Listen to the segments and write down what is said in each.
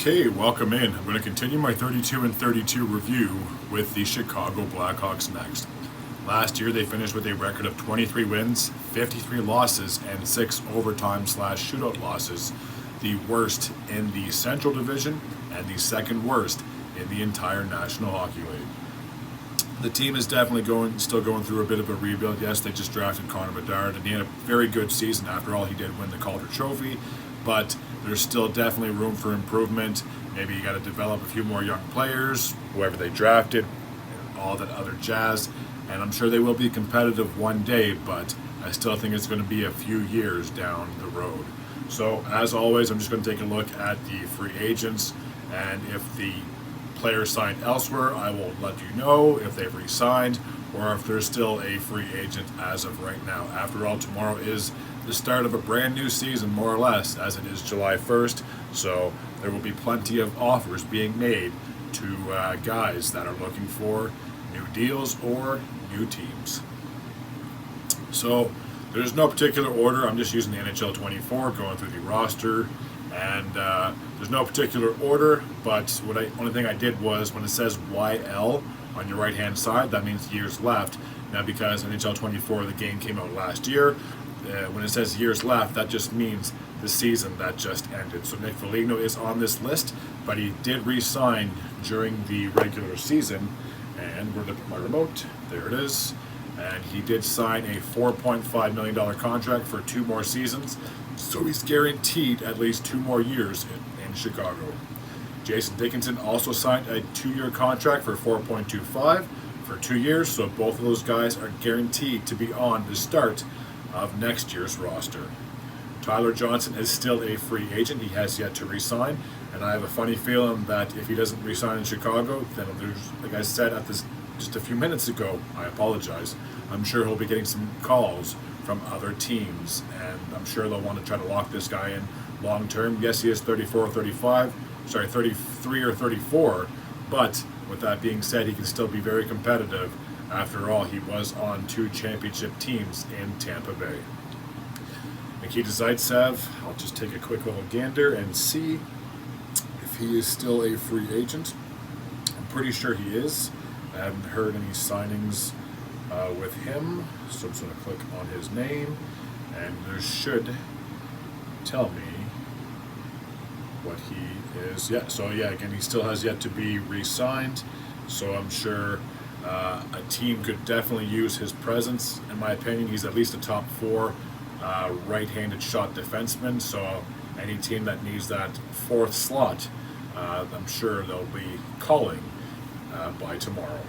Okay, welcome in. I'm going to continue my 32 and 32 review with the Chicago Blackhawks next. Last year, they finished with a record of 23 wins, 53 losses, and 6 overtime/shootout losses, the worst in the Central Division and the second worst in the entire National Hockey League. The team is definitely still going through a bit of a rebuild. Yes, they just drafted Connor Bedard, and he had a very good season. After all, he did win the Calder Trophy, but there's still definitely room for improvement. Maybe you got to develop a few more young players, whoever they drafted, all that other jazz. And I'm sure they will be competitive one day, but I still think it's going to be a few years down the road. So, as always, I'm just going to take a look at the free agents, and if the players signed elsewhere, I will let you know if they've re-signed or if there's still a free agent as of right now. After all, tomorrow is the start of a brand new season, more or less, as it is July 1st. So there will be plenty of offers being made to guys that are looking for new deals or new teams. So there's no particular order. I'm just using the NHL 24, going through the roster, and there's no particular order. But only thing I did was when it says YL on your right hand side, that means years left. Now, because NHL 24, the game came out last year, when it says years left, that just means the season that just ended. So Nick Foligno is on this list, but he did re-sign during the regular season. And where'd I put my remote? There it is. And he did sign a $4.5 million contract for 2 more seasons. So he's guaranteed at least 2 more years in Chicago. Jason Dickinson also signed a 2-year contract for $4.25 for 2 years. So both of those guys are guaranteed to be on the start of next year's roster. Tyler Johnson is still a free agent. He has yet to re-sign, and I have a funny feeling that if he doesn't re-sign in Chicago, then there's, like I said at this just a few minutes ago, I apologize, I'm sure he'll be getting some calls from other teams, and I'm sure they'll want to try to lock this guy in long term. Yes, he is 33 or 34, but with that being said, he can still be very competitive. After all, he was on 2 championship teams in Tampa Bay. Nikita Zaitsev, I'll just take a quick little gander and see if he is still a free agent. I'm pretty sure he is. I haven't heard any signings with him, so I'm just going to click on his name, and there should tell me what he is. Again, he still has yet to be re-signed, so I'm sure a team could definitely use his presence. In my opinion, he's at least a top 4 right-handed shot defenseman, so any team that needs that 4th slot, I'm sure they'll be calling by tomorrow.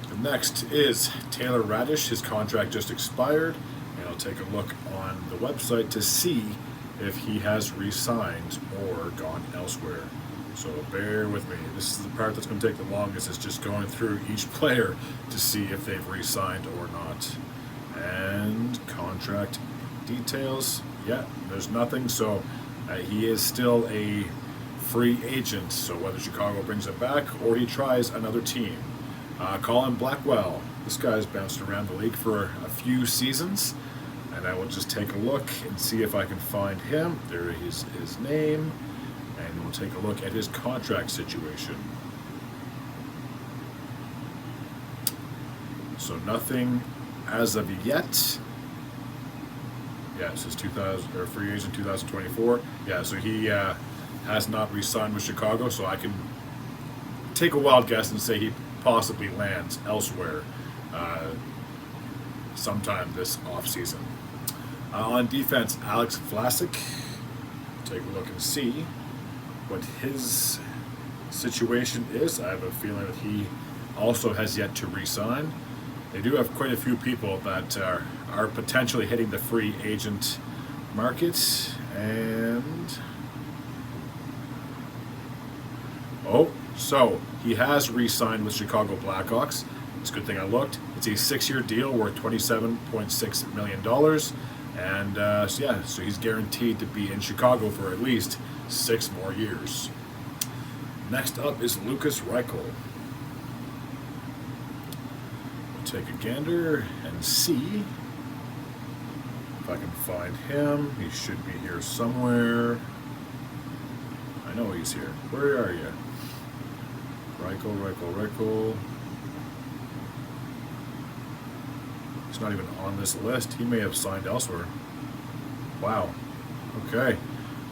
The next is Taylor Radish. His contract just expired, and I'll take a look on the website to see if he has re-signed or gone elsewhere. So bear with me. This is the part that's going to take the longest, is just going through each player to see if they've re-signed or not. And contract details, there's nothing. So he is still a free agent. So whether Chicago brings him back or he tries another team. Colin Blackwell. This guy's bounced around the league for a few seasons. And I will just take a look and see if I can find him. There is his name. And we'll take a look at his contract situation. So nothing as of yet. It says 2000 or free agent 2024. So he has not re-signed with Chicago. So I can take a wild guess and say he possibly lands elsewhere sometime this offseason. On defense, Alex Vlasic. Take a look and see what his situation is. I have a feeling that he also has yet to re-sign. They do have quite a few people that are potentially hitting the free agent market. And so he has re-signed with Chicago Blackhawks. It's a good thing I looked. It's a 6-year deal worth $27.6 million. And so he's guaranteed to be in Chicago for at least 6 more years. Next up is Lucas Reichel. We'll take a gander and see if I can find him. He should be here somewhere. know he's here. Where are you? Reichel. He's not even on this list. He may have signed elsewhere. Wow. Okay.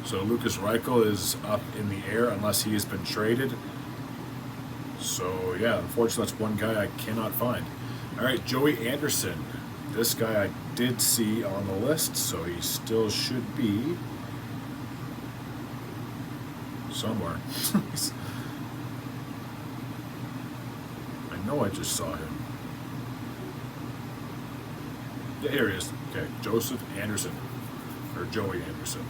So Lucas Reichel is up in the air unless he has been traded. So yeah, unfortunately that's one guy I cannot find. All right, Joey Anderson. This guy I did see on the list, so he still should be somewhere. I know I just saw him. Yeah, here he is. Okay, Joseph Anderson, or Joey Anderson.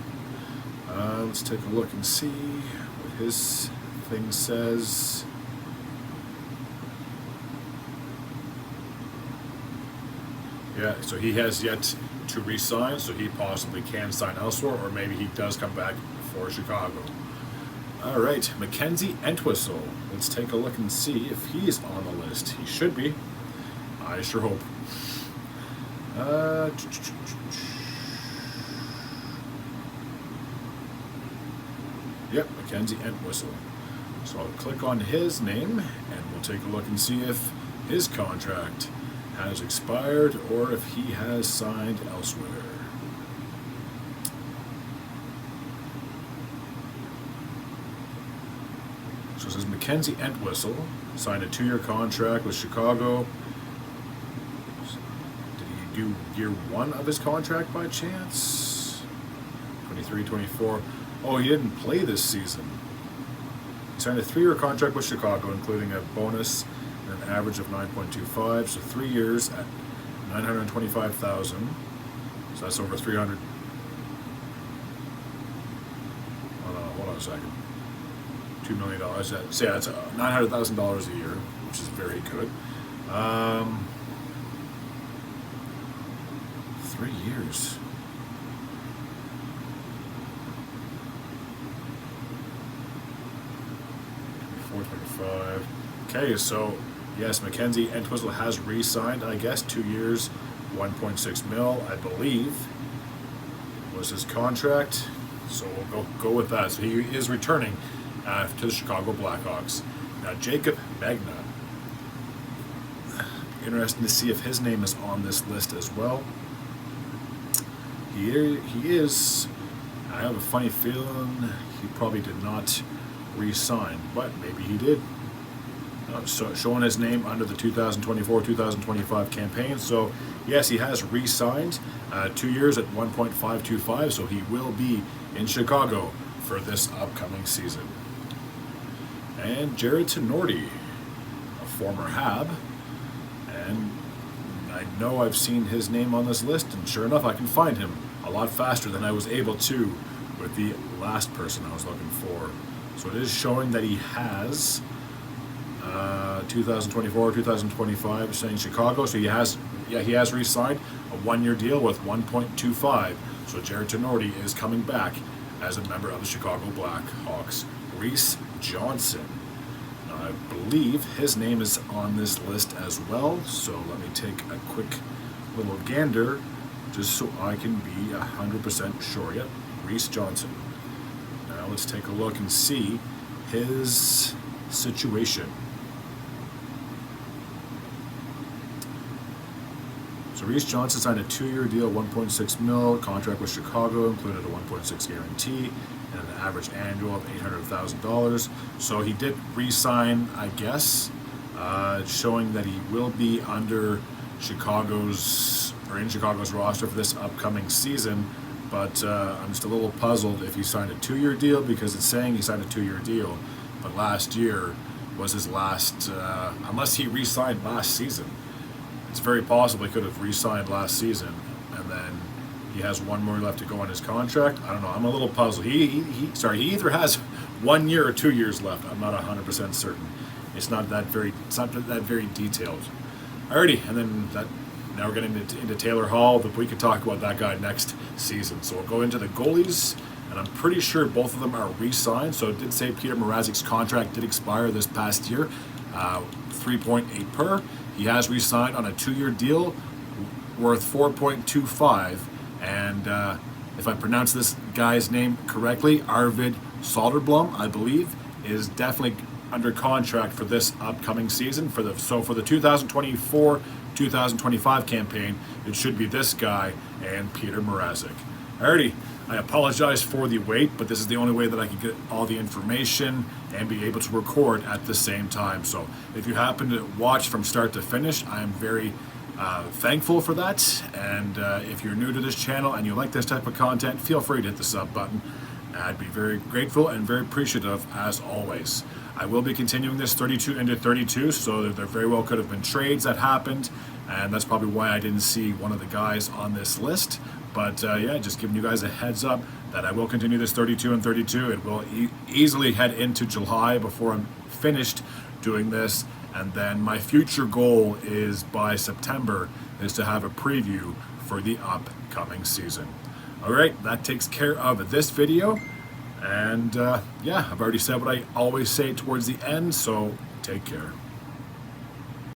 Let's take a look and see what his thing says. Yeah, so he has yet to re-sign, so he possibly can sign elsewhere, or maybe he does come back for Chicago. All right, Mackenzie Entwistle. Let's take a look and see if he's on the list. He should be. I sure hope. Yep, Mackenzie Entwistle. So I'll click on his name, and we'll take a look and see if his contract has expired or if he has signed elsewhere. So it says Mackenzie Entwistle signed a 2-year contract with Chicago. Did he do year 1 of his contract by chance? 23-24. Oh, he didn't play this season. He signed a 3-year contract with Chicago, including a bonus and an average of 9.25. So 3 years at $925,000. So that's over 300. Oh no, hold on a second. $2 million. So yeah, it's $900,000 a year, which is very good. 3 years. $425. Okay, so yes, Mackenzie Entwistle has re-signed, I guess, 2 years, 1.6 mil, I believe, was his contract. So we'll go with that. So he is returning to the Chicago Blackhawks. Now, Jacob Magna. Interesting to see if his name is on this list as well. He is. I have a funny feeling he probably did not re-sign, but maybe he did. So showing his name under the 2024-2025 campaign. So yes, he has re-signed 2 years at 1.525. So he will be in Chicago for this upcoming season. And Jared Tenorti, a former Hab, and I know I've seen his name on this list, and sure enough, I can find him a lot faster than I was able to with the last person I was looking for. So it is showing that he has 2024-2025 saying Chicago. So he has re-signed a 1-year deal with 1.25. So Jared Tenorti is coming back as a member of the Chicago Blackhawks. Reese Johnson. Now, I believe his name is on this list as well. So let me take a quick little gander just so I can be 100% sure. Yep, Reese Johnson. Now let's take a look and see his situation. So Reese Johnson signed a 2-year deal, 1.6 mil, contract with Chicago, included a 1.6 guarantee, and an average annual of $800,000. So he did re-sign, I guess, showing that he will be under in Chicago's roster for this upcoming season. But I'm just a little puzzled if he signed a 2-year deal, because it's saying he signed a 2-year deal, but last year was his last, unless he re-signed last season. It's very possible he could have re-signed last season, and then he has 1 more left to go on his contract. I don't know. I'm a little puzzled. He either has 1 year or 2 years left. I'm not 100% certain. It's not that very detailed. Alrighty, and then now we're getting into Taylor Hall. We could talk about that guy next season. So we'll go into the goalies, and I'm pretty sure both of them are re-signed. So it did say Peter Mrazek's contract did expire this past year, 3.8 per. He has re-signed on a 2-year deal worth 4.25. And if I pronounce this guy's name correctly, Arvid Soderblom, I believe, is definitely under contract for this upcoming season. For the 2024-2025 campaign, it should be this guy and Peter Mrazek. Alrighty, I apologize for the wait, but this is the only way that I can get all the information and be able to record at the same time. So if you happen to watch from start to finish, I am very thankful for that. And if you're new to this channel and you like this type of content, feel free to hit the sub button. I'd be very grateful and very appreciative as always. I will be continuing this 32 into 32, so there very well could have been trades that happened, and that's probably why I didn't see one of the guys on this list. But yeah, just giving you guys a heads up that I will continue this 32 and 32. It will easily head into July before I'm finished doing this, and then my future goal is by September is to have a preview for the upcoming season. All right, that takes care of this video. And yeah, I've already said what I always say towards the end, so take care.